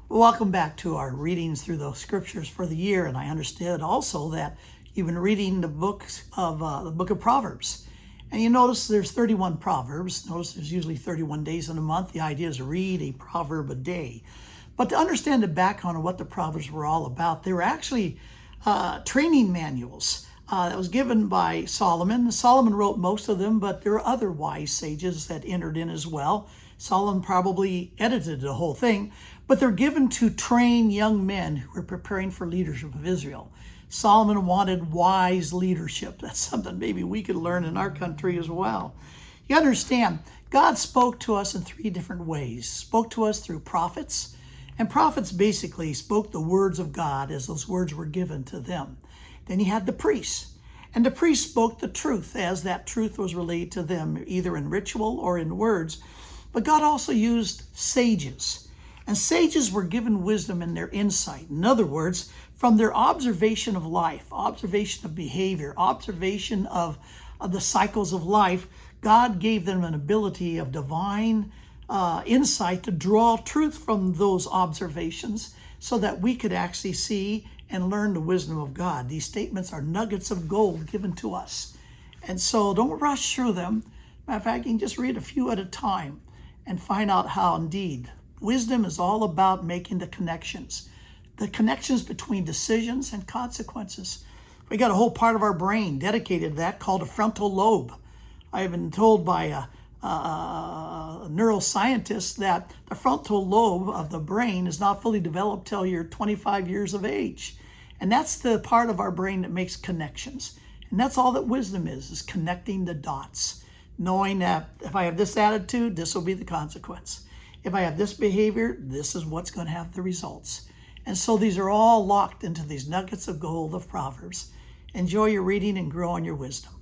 Welcome back to our readings through the scriptures for the year, and I understood also that you've been reading the Book of Proverbs, and you notice there's 31 proverbs. Notice there's usually 31 days in a month. The idea is to read a proverb a day, but to understand the background of what the proverbs were all about, they were actually training manuals that was given by Solomon. Solomon wrote most of them, but there are other wise sages that entered in as well. Solomon probably edited the whole thing, but they're given to train young men who are preparing for leadership of Israel. Solomon wanted wise leadership. That's something maybe we could learn in our country as well. You understand, God spoke to us in three different ways. Spoke to us through prophets, and prophets basically spoke the words of God as those words were given to them. Then you had the priests, and the priests spoke the truth as that truth was relayed to them, either in ritual or in words. But God also used sages, and sages were given wisdom in their insight. In other words, from their observation of life, observation of behavior, observation of the cycles of life, God gave them an ability of divine insight to draw truth from those observations so that we could actually see and learn the wisdom of God. These statements are nuggets of gold given to us. And so don't rush through them. Matter of fact, you can just read a few at a time and find out how indeed wisdom is all about making the connections between decisions and consequences. We got a whole part of our brain dedicated to that called a frontal lobe. I have been told by a neuroscientist that the frontal lobe of the brain is not fully developed till you're 25 years of age. And that's the part of our brain that makes connections. And that's all that wisdom is connecting the dots. Knowing that if I have this attitude, this will be the consequence. If I have this behavior, this is what's going to have the results. And so these are all locked into these nuggets of gold of Proverbs. Enjoy your reading and grow in your wisdom.